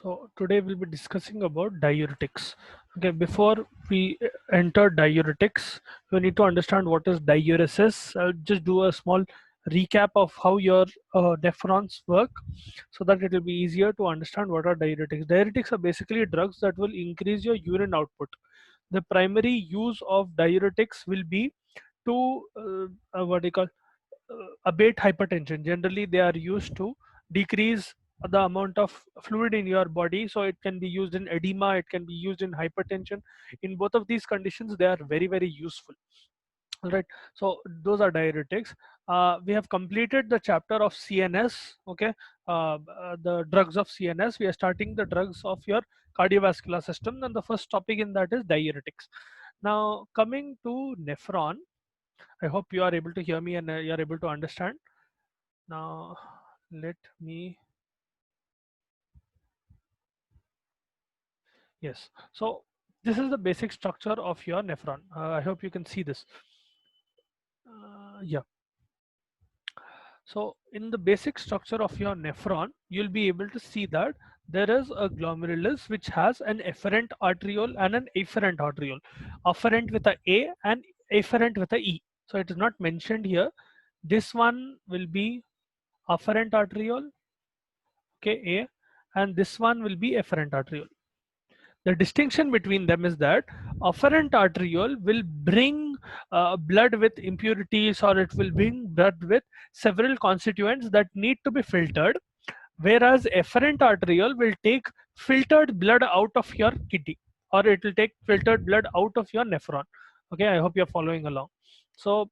So today we'll be discussing about diuretics. Okay, before we enter diuretics, we need to understand what is diuresis. I'll just do a small recap of how your nephrons work, so that it will be easier to understand what are diuretics. Diuretics are basically drugs that will increase your urine output. The primary use of diuretics will be to what do you call abate hypertension. Generally they are used to decrease the amount of fluid in your body, so it can be used in edema, it can be used in hypertension. In both of these conditions they are very useful. All right, so those are diuretics. We have completed the chapter of CNS. Okay, the drugs of CNS. We are starting the drugs of your cardiovascular system, and the first topic in that is diuretics. Now coming to nephron, I hope you are able to hear me and you are able to understand. Now let me, yes, so this is the basic structure of your nephron. I hope you can see this. Yeah, so in the basic structure of your nephron you'll be able to see that there is a glomerulus which has an efferent arteriole and an afferent arteriole, afferent with a and afferent with a e. So it is not mentioned here. This one will be afferent arteriole, okay, a, and this one will be efferent arteriole. The distinction between them is that afferent arteriole will bring blood with impurities, or it will bring blood with several constituents that need to be filtered, whereas efferent arteriole will take filtered blood out of your kidney, or it will take filtered blood out of your nephron. Okay, I hope you're following along. So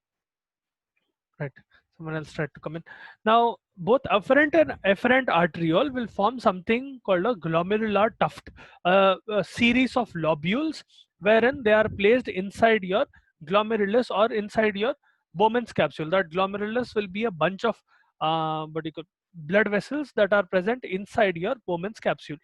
right, someone else tried to come in. Now both afferent and efferent arteriole will form something called a glomerular tuft, a series of lobules wherein they are placed inside your glomerulus or inside your Bowman's capsule. That glomerulus will be a bunch of what do you call, blood vessels that are present inside your Bowman's capsule,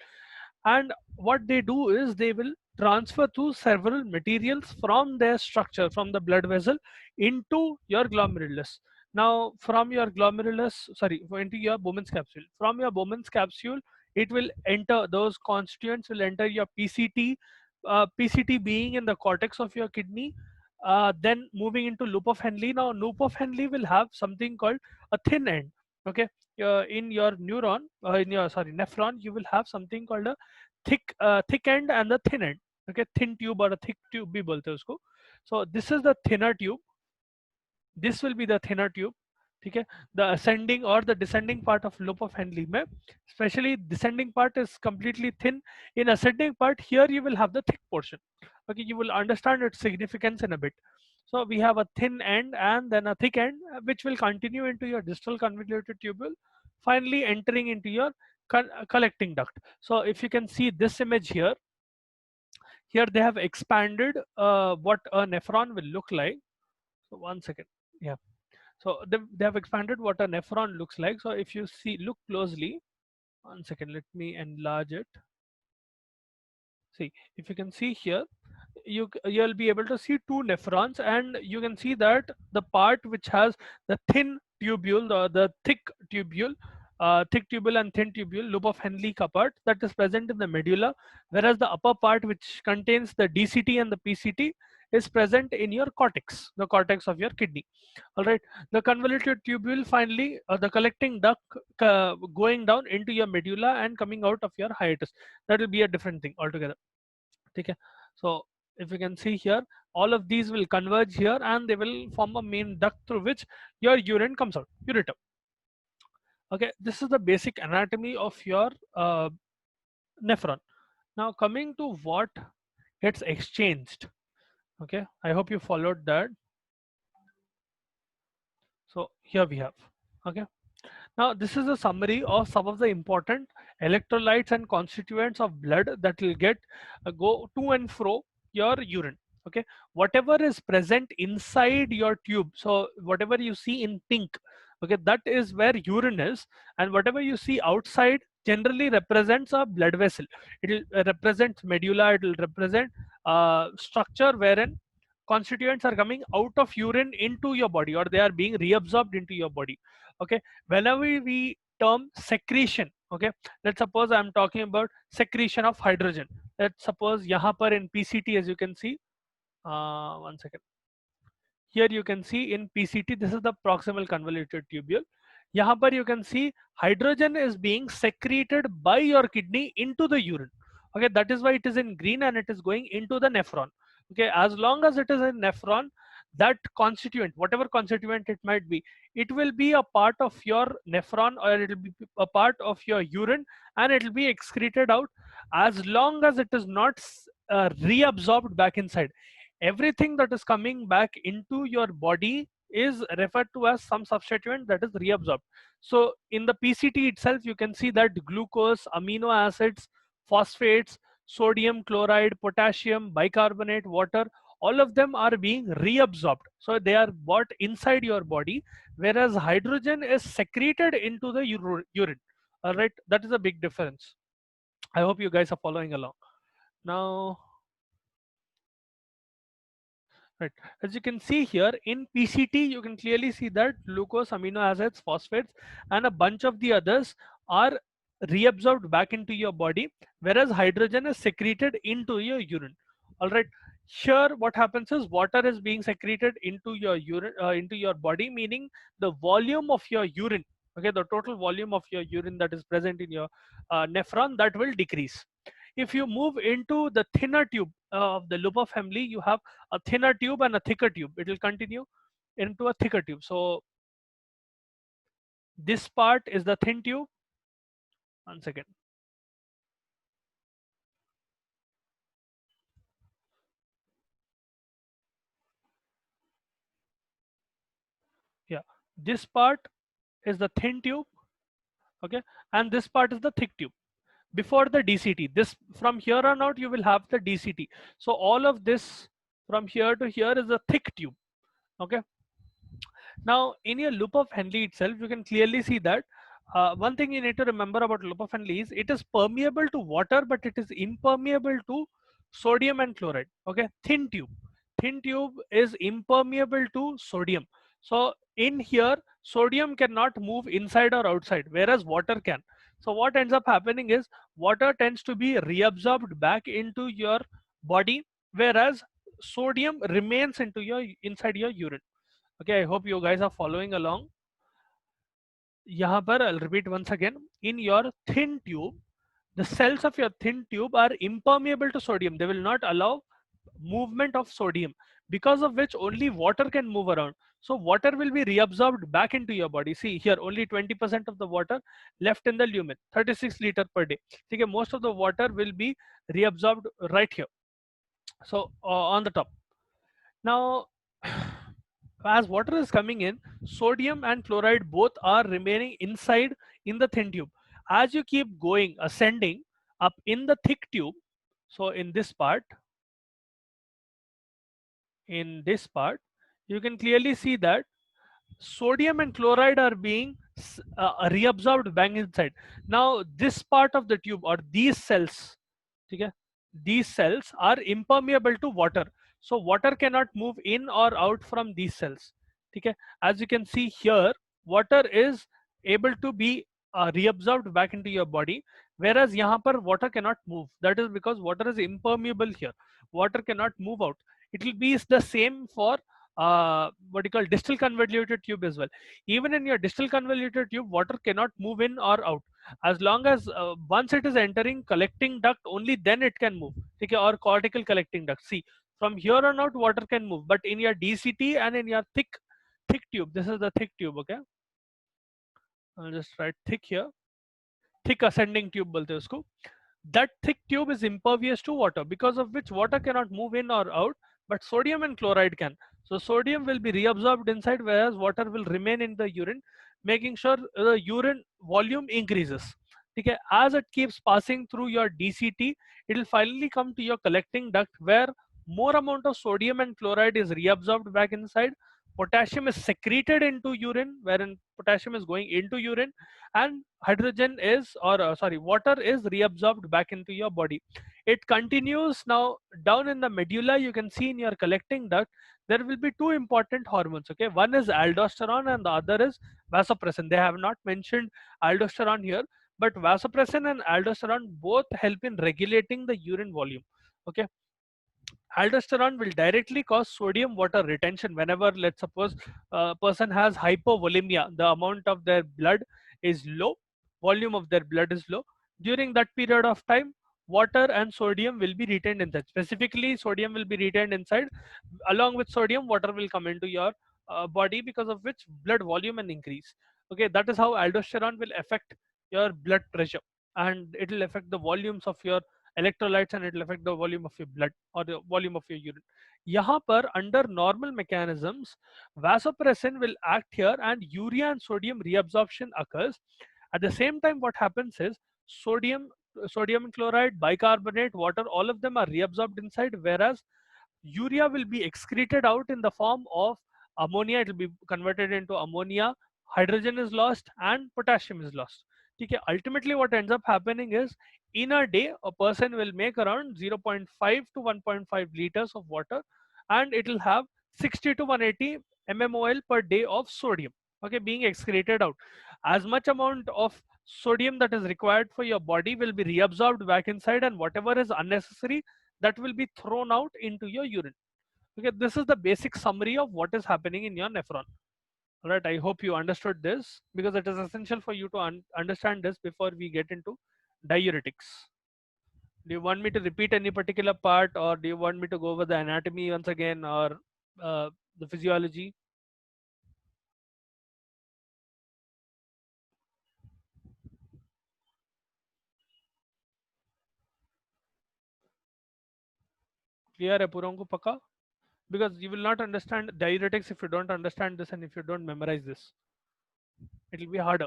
and what they do is they will transfer to several materials from their structure, from the blood vessel into your glomerulus. Now from your glomerulus, sorry, into your Bowman's capsule, from your Bowman's capsule it will enter, those constituents will enter your PCT, PCT being in the cortex of your kidney, then moving into loop of Henle. Now loop of Henle will have something called a thin end. Okay, in your neuron, in your, sorry, nephron, you will have something called a thick end and the thin end. Okay, thin tube or a thick tube भी बोलते हैं उसको. So this is the thinner tube, this will be the thinner tube. Okay, the ascending or the descending part of loop of Henle में, especially descending part is completely thin. In ascending part, here you will have the thick portion. Okay, you will understand its significance in a bit. So we have a thin end and then a thick end, which will continue into your distal convoluted tubule, finally entering into your collecting duct. So if you can see this image here, here they have expanded what a nephron will look like. So one second, yeah. So they have expanded what a nephron looks like. So if you see, look closely, one second, let me enlarge it. See, if you can see here, you'll be able to see two nephrons, and you can see that the part which has the thin tubule, the thick tubule and thin tubule, loop of Henle part, that is present in the medulla, whereas the upper part which contains the DCT and the PCT is present in your cortex, the cortex of your kidney. All right, the convoluted tubule finally, the collecting duct going down into your medulla and coming out of your hiatus. That will be a different thing altogether. Okay, so if you can see here, all of these will converge here and they will form a main duct through which your urine comes out, ureter. Okay, this is the basic anatomy of your nephron. Now coming to what gets exchanged. Okay, I hope you followed that. So here we have. Okay, now this is a summary of some of the important electrolytes and constituents of blood that will get go to and fro your urine. Okay, whatever is present inside your tube, so whatever you see in pink, okay, that is where urine is, and whatever you see outside generally represents a blood vessel. It will represent medulla, it will represent structure wherein constituents are coming out of urine into your body, or they are being reabsorbed into your body. Okay, whenever we term secretion, Okay, let's suppose I'm talking about secretion of hydrogen. Let's suppose yahan par in PCT, as you can see, one second. Here you can see in PCT, this is the proximal convoluted tubule. Yahan par you can see hydrogen is being secreted by your kidney into the urine. Okay, that is why it is in green and it is going into the nephron. Okay, as long as it is in nephron, that constituent, whatever constituent it might be, it will be a part of your nephron, or it will be a part of your urine, and it will be excreted out as long as it is not reabsorbed back inside. Everything that is coming back into your body is referred to as some substituent that is reabsorbed. So in the PCT itself, you can see that glucose, amino acids, phosphates, sodium chloride, potassium, bicarbonate, water, all of them are being reabsorbed. So they are brought inside your body, whereas hydrogen is secreted into the urine. All right, that is a big difference. I hope you guys are following along. Now, right. As you can see here in PCT, you can clearly see that glucose, amino acids, phosphates, and a bunch of the others are reabsorbed back into your body, whereas hydrogen is secreted into your urine. All right. Here, what happens is water is being secreted into your urine, into your body, meaning the volume of your urine. Okay, the total volume of your urine that is present in your nephron, that will decrease. If you move into the thinner tube of the loop of Henle, you have a thinner tube and a thicker tube. It will continue into a thicker tube. So this part is the thin tube. One second. Yeah, this part is the thin tube. Okay, and this part is the thick tube. Before the DCT, this from here on out, you will have the DCT. So all of this from here to here is a thick tube. Okay. Now, in your loop of Henle itself, you can clearly see that one thing you need to remember about loop of Henle is it is permeable to water, but it is impermeable to sodium and chloride. Okay, thin tube is impermeable to sodium. So in here, sodium cannot move inside or outside, whereas water can. So what ends up happening is water tends to be reabsorbed back into your body, whereas sodium remains into your inside your urine. Okay, I hope you guys are following along. यहाँ पर I'll repeat once again. In your thin tube, the cells of your thin tube are impermeable to sodium. They will not allow movement of sodium, because of which only water can move around. So water will be reabsorbed back into your body. See here, only 20% of the water left in the lumen, 36 liter per day. Okay, most of the water will be reabsorbed right here. So on the top. Now, as water is coming in, sodium and chloride both are remaining inside in the thin tube. As you keep going, ascending up in the thick tube, so in this part, you can clearly see that sodium and chloride are being reabsorbed back inside. Now, this part of the tube or these cells, okay, these cells are impermeable to water. So water cannot move in or out from these cells. Okay, as you can see here, water is able to be reabsorbed back into your body, whereas yahan par water cannot move. That is because water is impermeable here. Water cannot move out. It will be the same for what you call distal convoluted tube as well. Even in your distal convoluted tube, water cannot move in or out. As long as once it is entering collecting duct, only then it can move. Okay, or cortical collecting duct. See, from here on out, water can move, but in your DCT and in your thick tube, this is the thick tube. Okay, I'll just write thick here. Thick ascending tube bolte usko. That thick tube is impervious to water, because of which water cannot move in or out, but sodium and chloride can. So sodium will be reabsorbed inside, whereas water will remain in the urine, making sure the urine volume increases. Okay, as it keeps passing through your DCT, it will finally come to your collecting duct, where more amount of sodium and chloride is reabsorbed back inside. Potassium is secreted into urine, wherein potassium is going into urine, and hydrogen is, or sorry, water is reabsorbed back into your body. It continues. Now down in the medulla, you can see in your collecting duct, there will be two important hormones. Okay, one is aldosterone and the other is vasopressin. They have not mentioned aldosterone here, but vasopressin and aldosterone both help in regulating the urine volume. Okay, aldosterone will directly cause sodium water retention. Whenever, let's suppose, a person has hypovolemia, the amount of their blood is low, volume of their blood is low, during that period of time water and sodium will be retained inside. Specifically, sodium will be retained inside. Along with sodium, water will come into your body, because of which blood volume and increase. Okay, that is how aldosterone will affect your blood pressure, and it will affect the volumes of your electrolytes, and it will affect the volume of your blood or the volume of your urine. यहाँ पर under normal mechanisms, vasopressin will act here and urea and sodium reabsorption occurs. At the same time, what happens is sodium chloride, bicarbonate, water, all of them are reabsorbed inside, whereas urea will be excreted out in the form of ammonia. It will be converted into ammonia, hydrogen is lost, and potassium is lost. Okay, ultimately what ends up happening is, in a day a person will make around 0.5 to 1.5 liters of water, and it will have 60 to 180 mmol per day of sodium, okay, being excreted out. As much amount of sodium that is required for your body will be reabsorbed back inside, and whatever is unnecessary, that will be thrown out into your urine. Okay, this is the basic summary of what is happening in your nephron. All right, I hope you understood this, because it is essential for you to understand this before we get into diuretics. Do you want me to repeat any particular part, or do you want me to go over the anatomy once again, or the physiology? Clear है पूरों को पक्का? Because you will not understand diuretics if you don't understand this, and if you don't memorize this, it will be harder.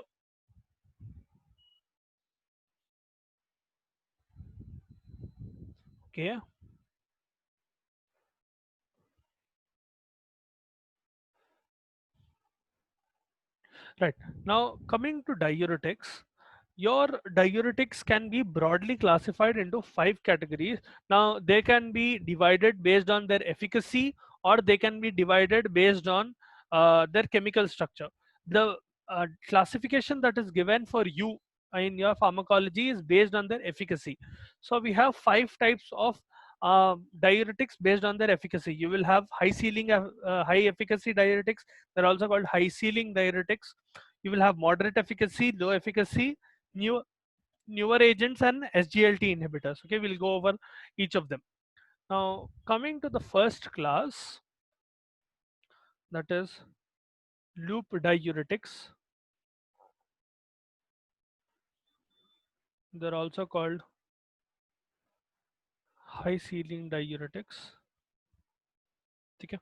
Okay. Right. Now, coming to diuretics, your diuretics can be broadly classified into 5 categories. Now, they can be divided based on their efficacy, or they can be divided based on their chemical structure. The classification that is given for you in your pharmacology is based on their efficacy. So, we have 5 types of diuretics based on their efficacy. You will have high efficacy diuretics. They're also called high ceiling diuretics. You will have moderate efficacy, low efficacy, new newer agents, and SGLT inhibitors. Okay, we'll go over each of them. Now, coming to the first class, that is loop diuretics. They're also called high ceiling diuretics. Okay.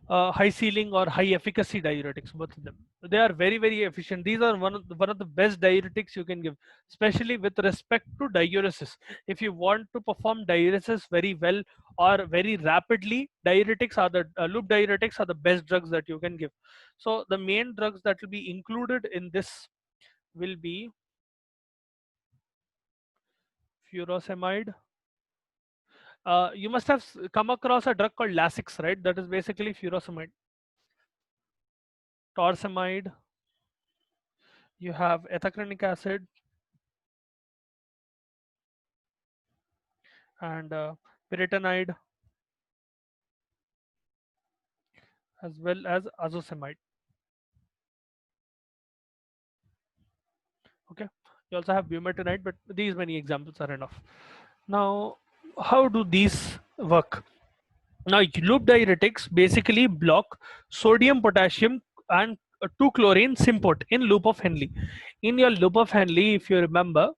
High ceiling or high efficacy diuretics, both of them, they are very efficient. These are one of the best diuretics you can give, especially with respect to diuresis. If you want to perform diuresis very well or very rapidly, diuretics are the loop diuretics are the best drugs that you can give. So the main drugs that will be included in this will be furosemide. You must have come across a drug called Lasix, right? That is basically furosemide. Torsemide, you have ethacronic acid, and pyretonide, as well as azoxamide. Okay, you also have bumetanide, but these many examples are enough. Now, how do these work? Now, loop diuretics basically block sodium, potassium, and 2-chlorine symport in loop of Henle. In your loop of Henle, if you remember,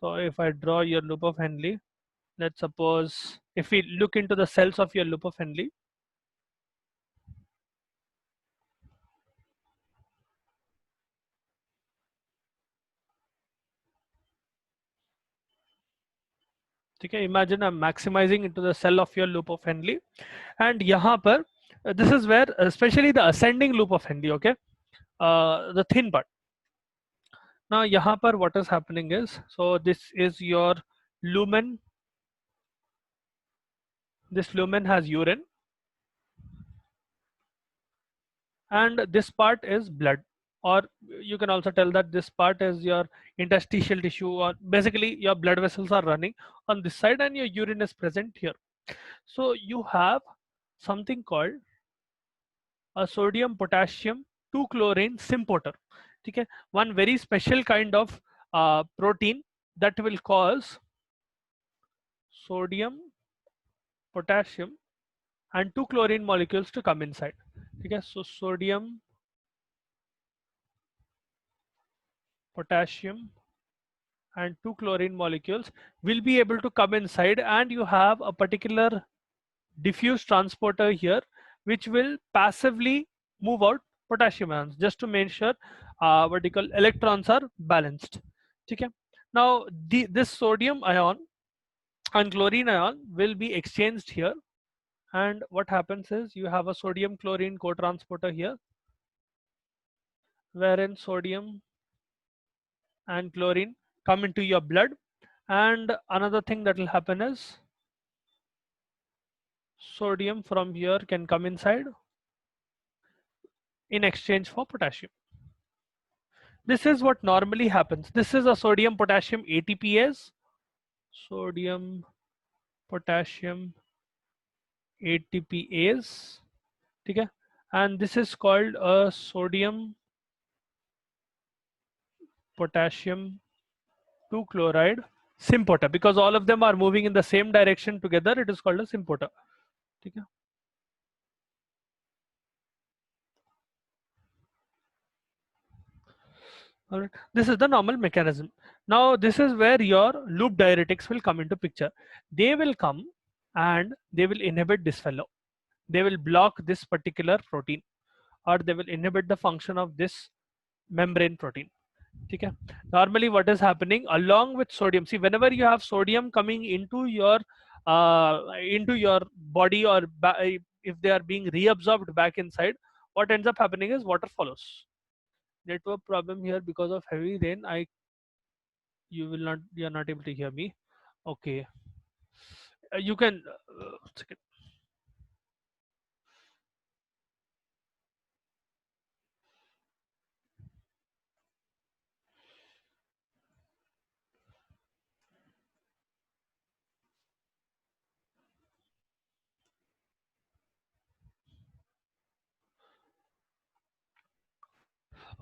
so if I draw your loop of Henle, let's suppose if we look into the cells of your loop of Henle, okay, imagine I'm maximizing into the cell of your loop of Henle, and यहाँ पर this is where especially the ascending loop of Henle, okay, the thin part. Now यहाँ पर what is happening is, so this is your lumen. This lumen has urine, and this part is blood. or you can also tell that this part is your interstitial tissue, or basically your blood vessels are running on this side and your urine is present here. So you have something called a sodium potassium 2 chlorine symporter. Okay, one very special kind of protein that will cause sodium potassium and 2 chlorine molecules to come inside. Okay, so sodium potassium and 2 chlorine molecules will be able to come inside, and you have a particular diffuse transporter here which will passively move out potassium ions just to make sure what you call electrons are balanced. Okay, now this sodium ion and chlorine ion will be exchanged here, and what happens is you have a sodium chlorine co-transporter here wherein sodium and chlorine come into your blood, and another thing that will happen is sodium from here can come inside in exchange for potassium. This is what normally happens. This is a sodium potassium ATPase, sodium potassium ATPase, okay? And this is called a sodium potassium 2 chloride symporter, because all of them are moving in the same direction together. It is called a symporter. Okay? All right. This is the normal mechanism. Now this is where your loop diuretics will come into picture. They will come and they will inhibit this fellow. They will block this particular protein, or they will inhibit the function of this membrane protein. Okay. Normally what is happening along with sodium, see, whenever you have sodium coming into your body, or if they are being reabsorbed back inside, what ends up happening is water follows. Network problem here because of heavy rain. You're not able to hear me. Okay, you can second.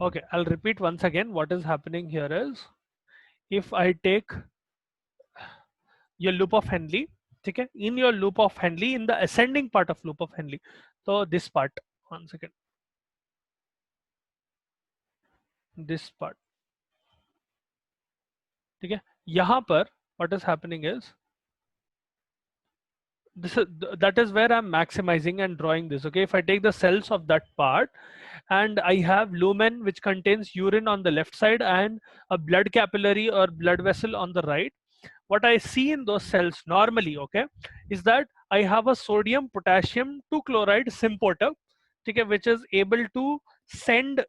Okay, I'll repeat once again. What is happening here is, if I take your loop of Henle, okay, in your loop of Henle, in the ascending part of loop of Henle, so this part, one second, this part, ठीक है, यहाँ पर what is happening is, that is where I'm maximizing and drawing this. Okay, if I take the cells of that part and I have lumen which contains urine on the left side and a blood capillary or blood vessel on the right, what I see in those cells normally, okay, is that I have a sodium potassium 2 chloride symporter, okay, which is able to send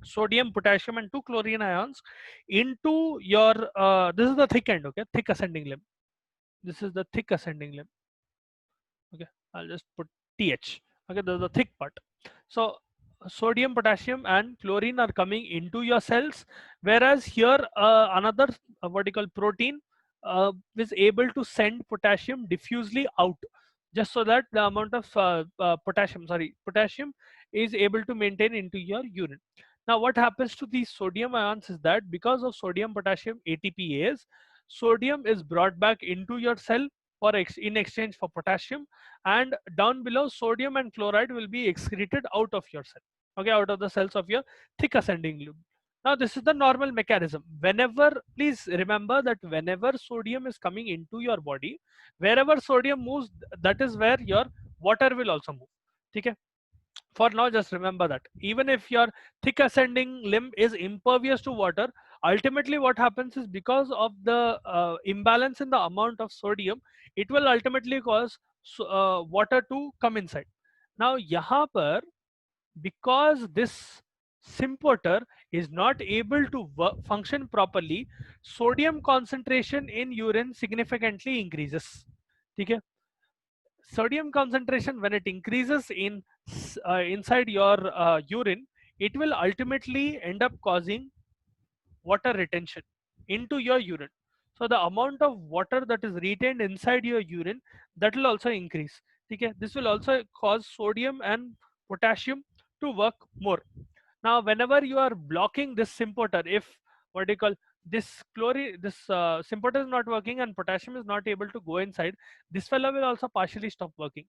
sodium, potassium and 2 chlorine ions into your this is the thick end, okay, thick ascending limb. This is the thick ascending limb. Okay, I'll just put TH. Okay, there's the thick part. So sodium, potassium and chlorine are coming into your cells, whereas here another what you call protein is able to send potassium diffusely out, just so that the amount of potassium is able to maintain into your urine. Now what happens to these sodium ions is that because of sodium potassium ATPase, sodium is brought back into your cell for in exchange for potassium, and down below sodium and chloride will be excreted out of your cell, okay, out of the cells of your thick ascending loop. Now this is the normal mechanism. Whenever, please remember that whenever sodium is coming into your body, wherever sodium moves, that is where your water will also move. Okay, for now just remember that even if your thick ascending limb is impervious to water, ultimately what happens is, because of the imbalance in the amount of sodium, it will ultimately cause water to come inside. Now yahan par, because this symporter is not able to function properly, sodium concentration in urine significantly increases. Okay, sodium concentration when it increases in inside your urine, it will ultimately end up causing water retention into your urine. So the amount of water that is retained inside your urine, that will also increase. Okay, this will also cause sodium and potassium to work more. Now whenever you are blocking this sympater, if what do you call this sympater is not working and potassium is not able to go inside, this fellow will also partially stop working,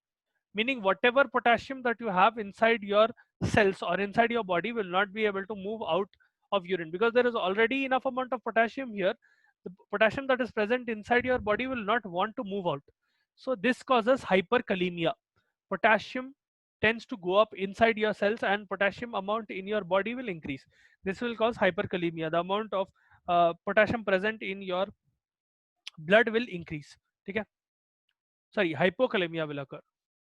meaning whatever potassium that you have inside your cells or inside your body will not be able to move out of urine, because there is already enough amount of potassium here. The potassium that is present inside your body will not want to move out. So this causes hyperkalemia. Potassium tends to go up inside your cells and potassium amount in your body will increase. This will cause hyperkalemia. The amount of potassium present in your blood will increase. Okay, sorry, hypokalemia will occur,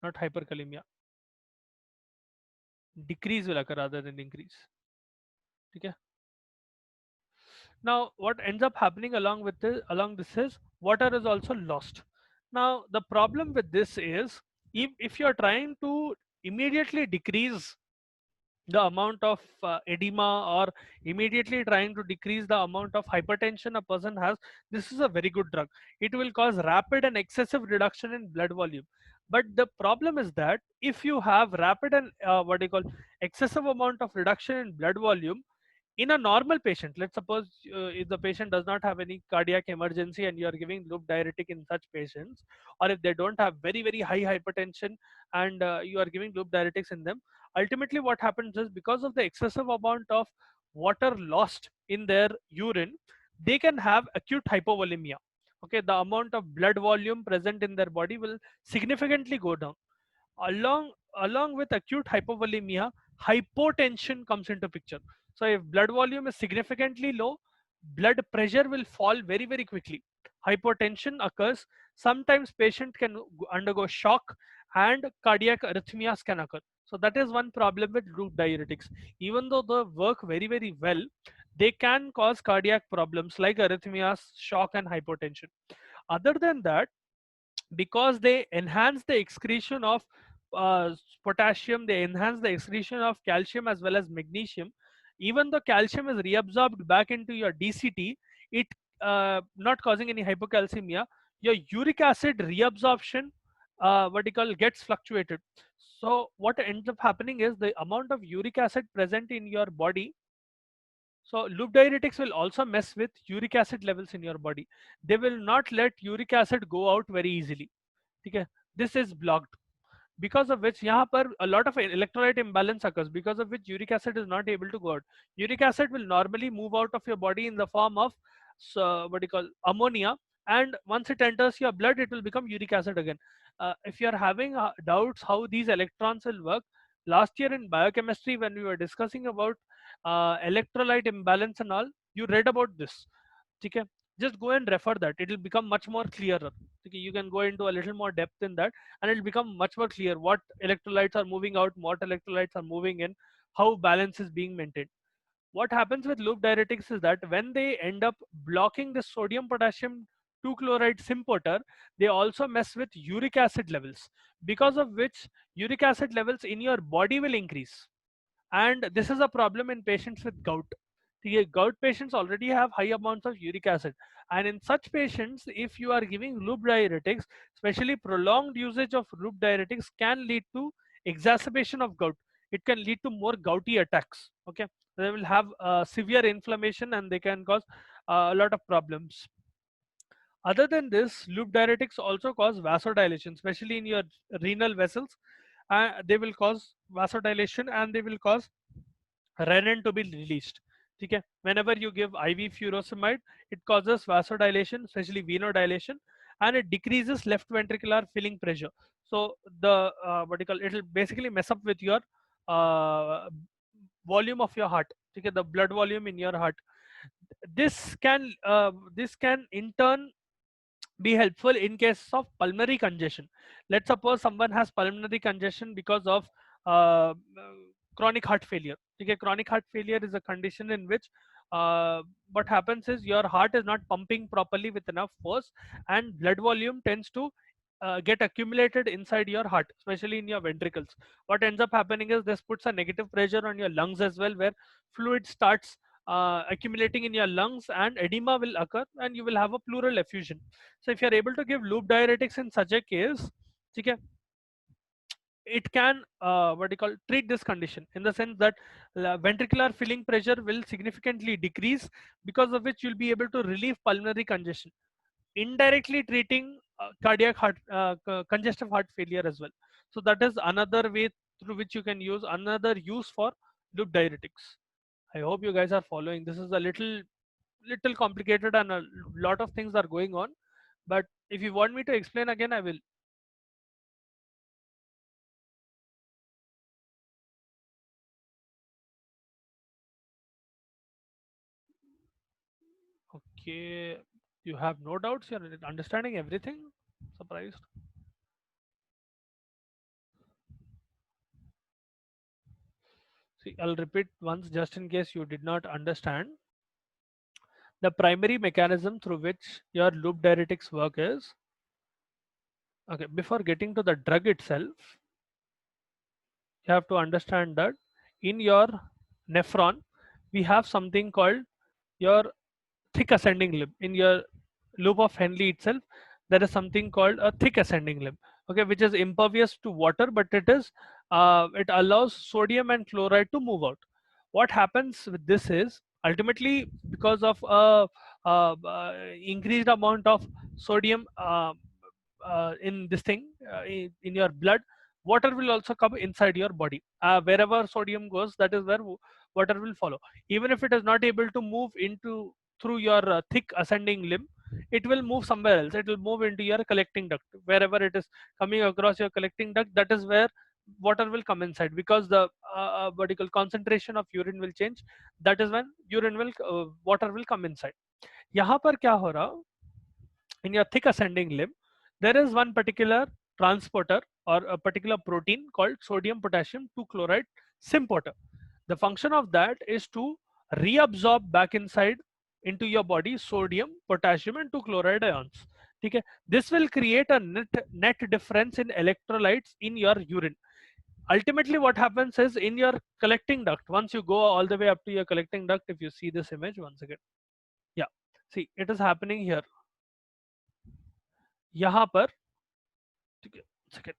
not hyperkalemia. Decrease will occur rather than increase. Okay. Now what ends up happening along this is water is also lost. Now the problem with this is, if you're trying to immediately decrease the amount of edema, or immediately trying to decrease the amount of hypertension a person has, this is a very good drug. It will cause rapid and excessive reduction in blood volume. But the problem is that if you have rapid and what do you call excessive amount of reduction in blood volume in a normal patient, let's suppose if the patient does not have any cardiac emergency and you are giving loop diuretic in such patients, or if they don't have very high hypertension and you are giving loop diuretics in them, ultimately what happens is, because of the excessive amount of water lost in their urine, they can have acute hypovolemia. Okay, the amount of blood volume present in their body will significantly go down. Along with acute hypovolemia, hypotension comes into picture. So if blood volume is significantly low, blood pressure will fall very quickly. Hypotension occurs. Sometimes patient can undergo shock and cardiac arrhythmias can occur. So that is one problem with loop diuretics. Even though they work very well, they can cause cardiac problems like arrhythmias, shock and hypotension. Other than that, because they enhance the excretion of uh, potassium, they enhance the excretion of calcium as well as magnesium. Even though calcium is reabsorbed back into your DCT, it not causing any hypocalcemia, your uric acid reabsorption what you call gets fluctuated. So what ends up happening is, the amount of uric acid present in your body, so loop diuretics will also mess with uric acid levels in your body. They will not let uric acid go out very easily. Okay, this is blocked, because of which यहाँ पर a lot of electrolyte imbalance occurs, because of which uric acid is not able to go out. Uric acid will normally move out of your body in the form of what you call ammonia, and once it enters your blood, it will become uric acid again. If you are having doubts how these electrons will work, last year in biochemistry when we were discussing about electrolyte imbalance and all, you read about this. Okay, just go and refer that, it will become much more clearer. Okay, you can go into a little more depth in that, and it will become much more clear what electrolytes are moving out, what electrolytes are moving in, how balance is being maintained. What happens with loop diuretics is that when they end up blocking the sodium potassium 2 chloride sympater, they also mess with uric acid levels, because of which uric acid levels in your body will increase. And this is a problem in patients with gout. The gout patients already have high amounts of uric acid, and in such patients, if you are giving loop diuretics, especially prolonged usage of loop diuretics can lead to exacerbation of gout. It can lead to more gouty attacks. Okay, they will have severe inflammation and they can cause a lot of problems. Other than this, loop diuretics also cause vasodilation, especially in your renal vessels. They will cause vasodilation and they will cause renin to be released. Okay, whenever you give IV furosemide, it causes vasodilation, especially venodilation, and it decreases left ventricular filling pressure. So the what do you call, it'll basically mess up with your uh, volume of your heart. Okay, the blood volume in your heart. This can in turn be helpful in case of pulmonary congestion. Let's suppose someone has pulmonary congestion because of uh, chronic heart failure. Okay, chronic heart failure is a condition in which what happens is your heart is not pumping properly with enough force, and blood volume tends to get accumulated inside your heart, especially in your ventricles. What ends up happening is this puts a negative pressure on your lungs as well, where fluid starts accumulating in your lungs and edema will occur and you will have a pleural effusion. So if you are able to give loop diuretics in such a case, okay, it can what do you call treat this condition, in the sense that ventricular filling pressure will significantly decrease, because of which you'll be able to relieve pulmonary congestion, indirectly treating cardiac heart congestive heart failure as well. So that is another way through which you can use, another use for loop diuretics. I hope you guys are following. This is a little complicated and a lot of things are going on, but if you want me to explain again, I will. Okay, you have no doubts, you're understanding everything. Surprised. See, I'll repeat once just in case you did not understand. The primary mechanism through which your loop diuretics work is, okay, before getting to the drug itself, you have to understand that in your nephron, we have something called your thick ascending limb. In your loop of Henle itself, there is something called a thick ascending limb, okay, which is impervious to water, but it allows sodium and chloride to move out. What happens with this is, ultimately, because of increased amount of sodium in this thing in your blood, water will also come inside your body. Wherever sodium goes, that is where water will follow. Even if it is not able to move into through your thick ascending limb, it will move somewhere else. It will move into your collecting duct. Wherever it is coming across your collecting duct, that is where water will come inside, because the vertical concentration of urine will change. That is when urine will water will come inside. यहाँ पर क्या हो रहा, in your thick ascending limb, there is one particular transporter or a particular protein called sodium potassium 2 chloride symporter. The function of that is to reabsorb back inside into your body sodium, potassium, and 2 chloride ions. Okay? This will create a net difference in electrolytes in your urine. Ultimately, what happens is, in your collecting duct, once you go all the way up to your collecting duct, if you see this image once again, yeah, see, it is happening here. यहाँ पर, ठीक है, second,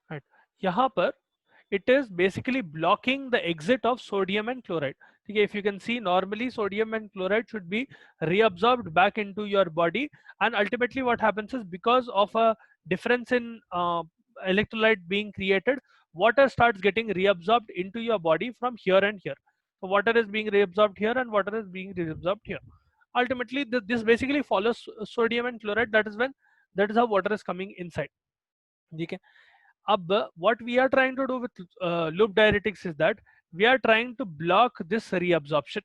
right, यहाँ पर it is basically blocking the exit of sodium and chloride. Okay, if you can see, normally sodium and chloride should be reabsorbed back into your body, and ultimately what happens is, because of a difference in electrolyte being created, water starts getting reabsorbed into your body from here and here. So water is being reabsorbed here and water is being reabsorbed here. Ultimately, this basically follows sodium and chloride. That is how water is coming inside. Okay. What we are trying to do with loop diuretics is that we are trying to block this reabsorption.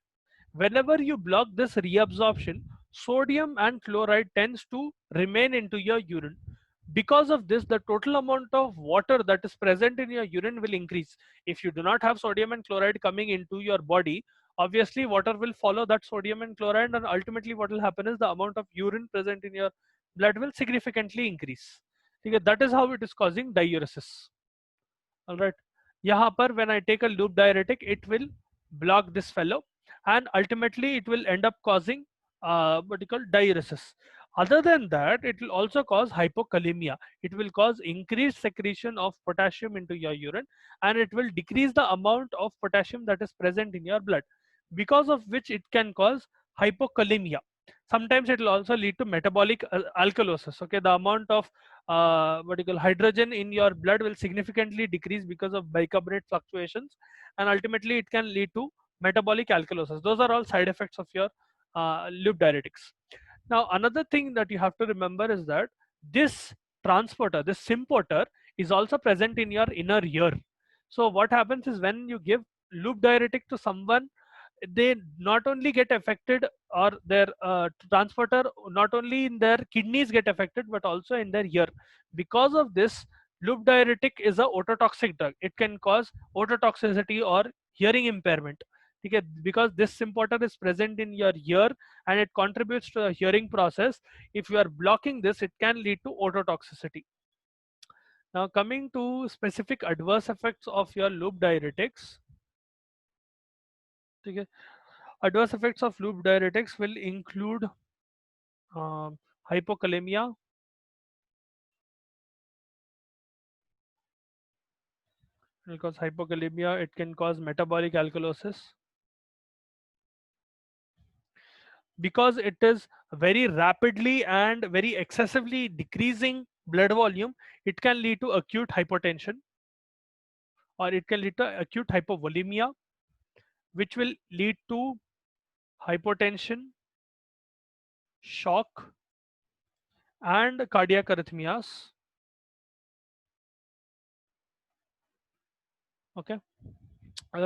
Whenever you block this reabsorption, sodium and chloride tends to remain into your urine. Because of this, the total amount of water that is present in your urine will increase. If you do not have sodium and chloride coming into your body, obviously water will follow that sodium and chloride, and ultimately what will happen is, the amount of urine present in your blood will significantly increase. Okay, that is how it is causing diuresis. All right. यहाँ पर when I take a loop diuretic, it will block this fellow, and ultimately it will end up causing what you call diuresis. Other than that, it will also cause hypokalemia. It will cause increased secretion of potassium into your urine, and it will decrease the amount of potassium that is present in your blood, because of which it can cause hypokalemia. Sometimes it will also lead to metabolic alkalosis. Okay, the amount of what you call hydrogen in your blood will significantly decrease because of bicarbonate fluctuations, and ultimately it can lead to metabolic alkalosis. Those are all side effects of your loop diuretics. Now, another thing that you have to remember is that this transporter, this symporter, is also present in your inner ear. So what happens is, when you give loop diuretic to someone, they not only get affected, or their transporter, not only in their kidneys get affected, but also in their ear. Because of this, loop diuretic is a ototoxic drug. It can cause ototoxicity or hearing impairment. Okay, because this symporter is present in your ear and it contributes to the hearing process. If you are blocking this, it can lead to ototoxicity. Now coming to specific adverse effects of your loop diuretics. Okay, adverse effects of loop diuretics will include hypokalemia, because hypokalemia, it can cause metabolic alkalosis, because it is very rapidly and very excessively decreasing blood volume. It can lead to acute hypotension, or it can lead to acute hypovolemia, which will lead to hypotension, shock, and cardiac arrhythmias. Okay,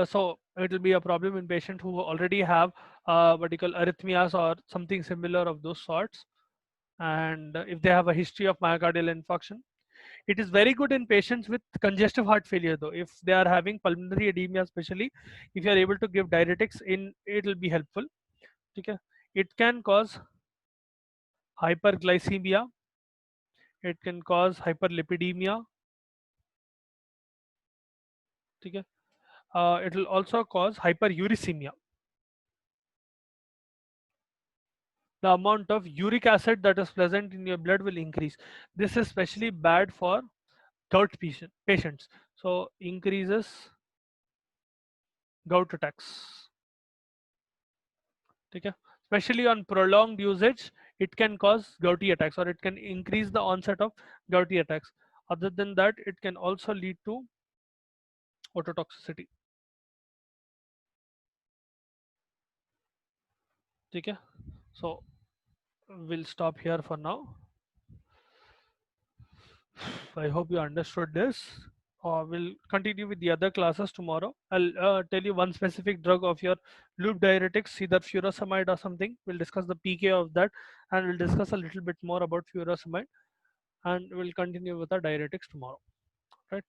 so it will be a problem in patients who already have what you call arrhythmias or something similar of those sorts, and if they have a history of myocardial infarction. It is very good in patients with congestive heart failure though. If they are having pulmonary edema especially, if you are able to give diuretics in, it will be helpful. Okay, it can cause hyperglycemia, it can cause hyperlipidemia. Okay, it will also cause hyperuricemia. The amount of uric acid that is present in your blood will increase. This is especially bad for gout patients. So increases gout attacks. Okay, especially on prolonged usage, it can cause gouty attacks, or it can increase the onset of gouty attacks. Other than that, it can also lead to ototoxicity. Okay, so we'll stop here for now. I hope you understood this. We'll continue with the other classes tomorrow. I'll tell you one specific drug of your loop diuretics, either furosemide or something. We'll discuss the PK of that, and we'll discuss a little bit more about furosemide, and we'll continue with the diuretics tomorrow. Right?